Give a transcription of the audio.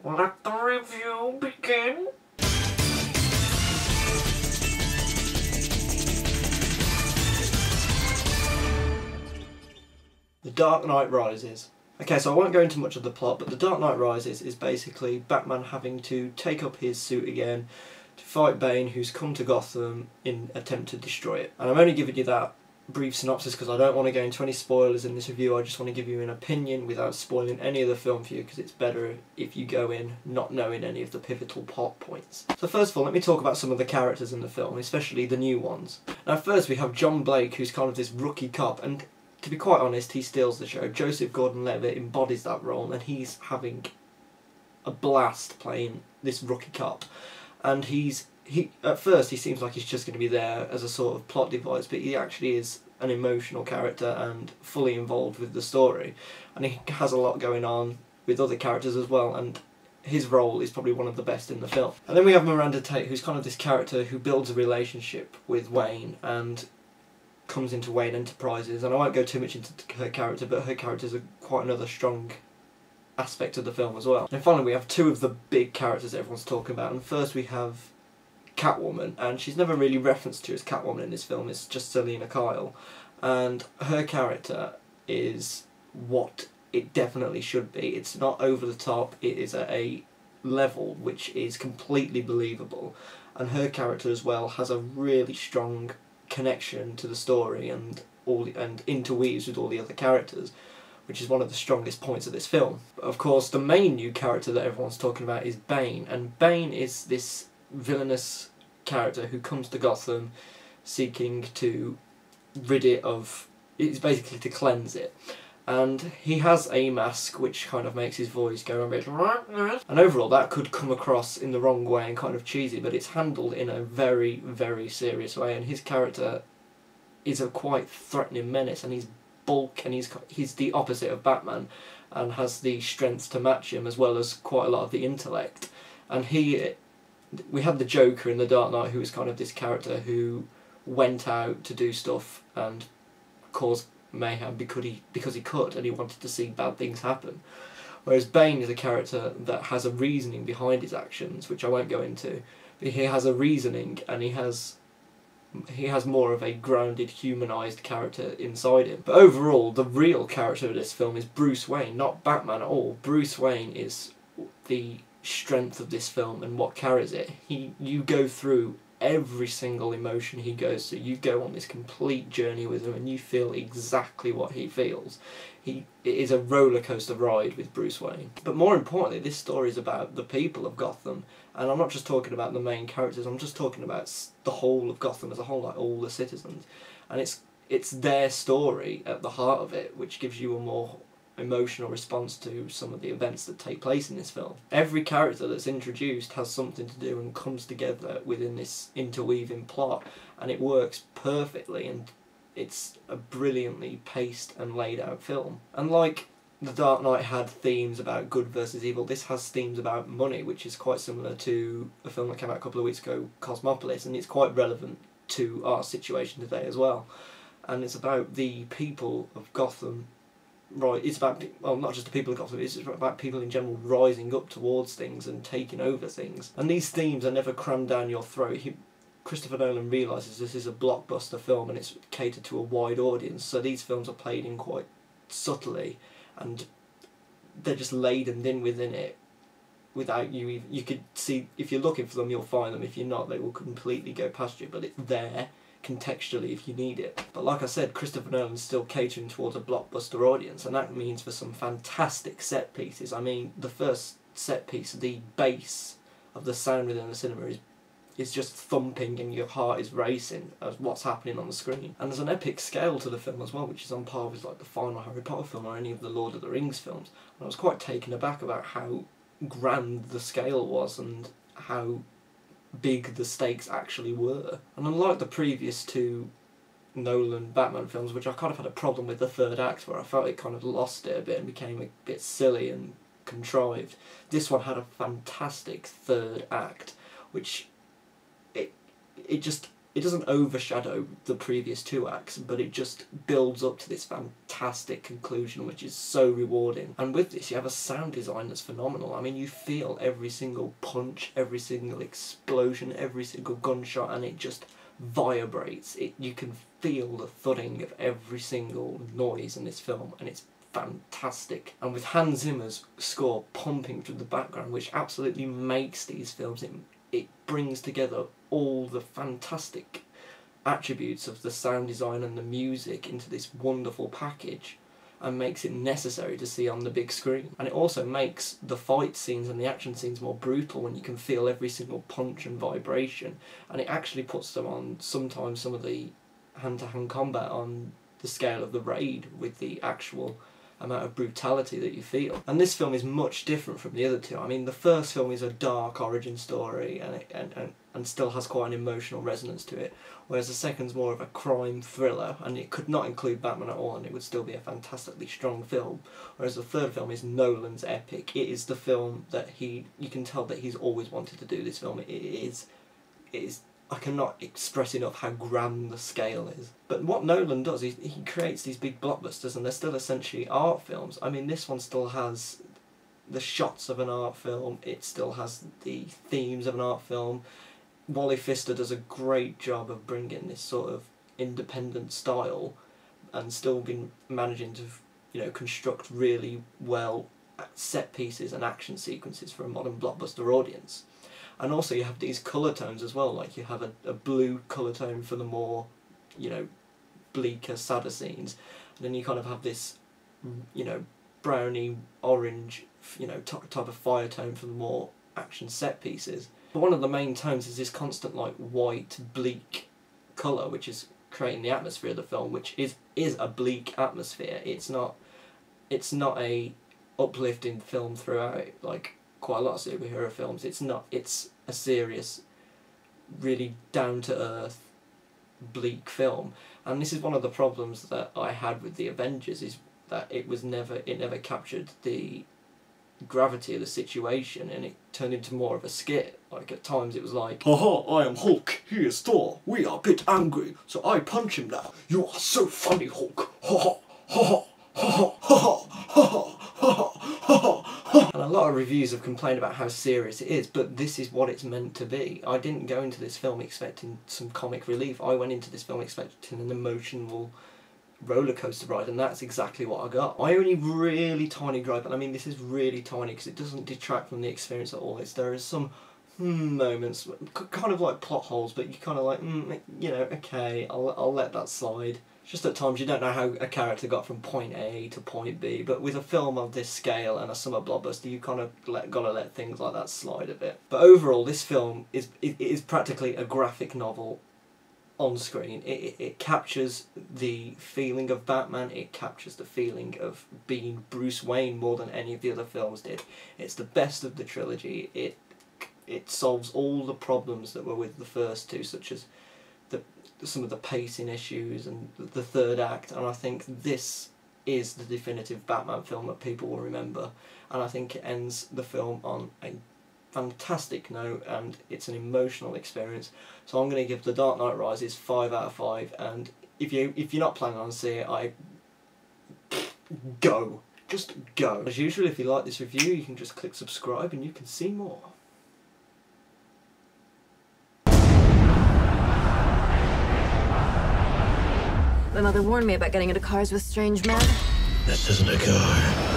Let the review begin. The Dark Knight Rises. Okay, so I won't go into much of the plot, but The Dark Knight Rises is basically Batman having to take up his suit again to fight Bane, who's come to Gotham in attempt to destroy it. And I'm only giving you that brief synopsis because I don't want to go into any spoilers in this review. I just want to give you an opinion without spoiling any of the film for you, because it's better if you go in not knowing any of the pivotal plot points. So first of all, let me talk about some of the characters in the film, especially the new ones. Now first we have John Blake, who's kind of this rookie cop, and to be quite honest, he steals the show. Joseph Gordon-Levitt embodies that role, and he's having a blast playing this rookie cop. And at first he seems like he's just going to be there as a sort of plot device, but he actually is an emotional character and fully involved with the story. And he has a lot going on with other characters as well, and his role is probably one of the best in the film. And then we have Miranda Tate, who's kind of this character who builds a relationship with Wayne and comes into Wayne Enterprises, and I won't go too much into her character, but her characters are quite another strong aspect of the film as well. And finally we have two of the big characters everyone's talking about, and first we have Catwoman, and she's never really referenced to as Catwoman in this film, it's just Selina Kyle, and her character is what it definitely should be. It's not over the top, it is at a level which is completely believable, and her character as well has a really strong connection to the story and interweaves with all the other characters, which is one of the strongest points of this film. But of course the main new character that everyone's talking about is Bane, and Bane is this villainous character who comes to Gotham seeking to rid it of, it's basically to cleanse it. And he has a mask which kind of makes his voice go a bit, and overall that could come across in the wrong way and kind of cheesy, but it's handled in a very, very serious way, and his character is a quite threatening menace, and he's bulk, and he's the opposite of Batman and has the strength to match him, as well as quite a lot of the intellect. And we had the Joker in The Dark Knight, who was kind of this character who went out to do stuff and cause mayhem because he could, and he wanted to see bad things happen. Whereas Bane is a character that has a reasoning behind his actions, which I won't go into, but he has a reasoning, and he has more of a grounded, humanised character inside him. But overall, the real character of this film is Bruce Wayne, not Batman at all. Bruce Wayne is the strength of this film and what carries it. You go through every single emotion he goes through. You go on this complete journey with him and you feel exactly what he feels. It is a roller coaster ride with Bruce Wayne. But more importantly, this story is about the people of Gotham, and I'm not just talking about the main characters, I'm just talking about the whole of Gotham as a whole, like all the citizens. And it's their story at the heart of it, which gives you a more emotional response to some of the events that take place in this film. Every character that's introduced has something to do and comes together within this interweaving plot, and it works perfectly, and it's a brilliantly paced and laid out film. And like The Dark Knight had themes about good versus evil, this has themes about money, which is quite similar to a film that came out a couple of weeks ago, Cosmopolis, and it's quite relevant to our situation today as well. And it's about the people of Gotham. Right, it's about, well, not just the people of Gotham, it's about people in general rising up towards things and taking over things. And these themes are never crammed down your throat. Christopher Nolan realises this is a blockbuster film and it's catered to a wide audience, so these films are played in quite subtly, and they're just laden in within it without you could see, if you're looking for them you'll find them, if you're not they will completely go past you, but it's there contextually if you need it. But like I said, Christopher Nolan's still catering towards a blockbuster audience, and that means for some fantastic set pieces. I mean, the first set piece, the bass of the sound within the cinema is just thumping and your heart is racing as what's happening on the screen. And there's an epic scale to the film as well, which is on par with like the final Harry Potter film or any of the Lord of the Rings films. And I was quite taken aback about how grand the scale was and how big the stakes actually were. And unlike the previous two Nolan Batman films, which I kind of had a problem with the third act, where I felt it kind of lost it a bit and became a bit silly and contrived, this one had a fantastic third act, which it just it doesn't overshadow the previous 2 acts, but it just builds up to this fantastic conclusion, which is so rewarding. And with this, you have a sound design that's phenomenal. I mean, you feel every single punch, every single explosion, every single gunshot, and it just vibrates. You can feel the thudding of every single noise in this film, and it's fantastic. And with Hans Zimmer's score pumping through the background, which absolutely makes these films, it brings together all the fantastic attributes of the sound design and the music into this wonderful package, and makes it necessary to see on the big screen. And it also makes the fight scenes and the action scenes more brutal when you can feel every single punch and vibration, and it actually puts them on sometimes some of the hand-to-hand combat on the scale of the Raid, with the actual amount of brutality that you feel. And this film is much different from the other 2. I mean, the first film is a dark origin story and still has quite an emotional resonance to it, whereas the second's more of a crime thriller, and it could not include Batman at all and it would still be a fantastically strong film, whereas the third film is Nolan's epic. It is the film that you can tell that he's always wanted to do this film. It is I cannot express enough how grand the scale is. But what Nolan does, he creates these big blockbusters, and they're still essentially art films. I mean, this one still has the shots of an art film, it still has the themes of an art film. Wally Pfister does a great job of bringing this sort of independent style and still been managing to, you know, construct really well set pieces and action sequences for a modern blockbuster audience. And also you have these colour tones as well, like you have a blue colour tone for the more, you know, bleaker, sadder scenes, and then you kind of have this, you know, browny, orange, you know, type of fire tone for the more action set pieces. But one of the main tones is this constant, like, white, bleak colour, which is creating the atmosphere of the film, which is a bleak atmosphere. It's not a uplifting film throughout, like quite a lot of superhero films. It's a serious, really down-to-earth, bleak film. And this is one of the problems that I had with the Avengers, is that it never captured the gravity of the situation, and it turned into more of a skit. Like, at times it was like, haha, I am Hulk, he is Thor, we are a bit angry, so I punch him now. You are so funny, Hulk. Ha ha ha ha ha ha ha ha ha. And a lot of reviews have complained about how serious it is, but this is what it's meant to be. I didn't go into this film expecting some comic relief. I went into this film expecting an emotional roller coaster ride, and that's exactly what I got. My only really tiny gripe, and I mean this is really tiny because it doesn't detract from the experience at all, is there is some moments, kind of like plot holes, but you kind of like, you know, okay, I'll let that slide. Just at times you don't know how a character got from point A to point B, but with a film of this scale and a summer blockbuster, you kind of gotta let things like that slide a bit. But overall, this film is practically a graphic novel on screen. It captures the feeling of Batman, it captures the feeling of being Bruce Wayne more than any of the other films did. It's the best of the trilogy. It solves all the problems that were with the first two, such as some of the pacing issues and the third act, and I think this is the definitive Batman film that people will remember, and I think it ends the film on a fantastic note, and it's an emotional experience. So I'm going to give The Dark Knight Rises 5 out of 5, and if you're not planning on seeing it, just go. As usual, if you like this review, you can just click subscribe and you can see more. My mother warned me about getting into cars with strange men. This isn't a car.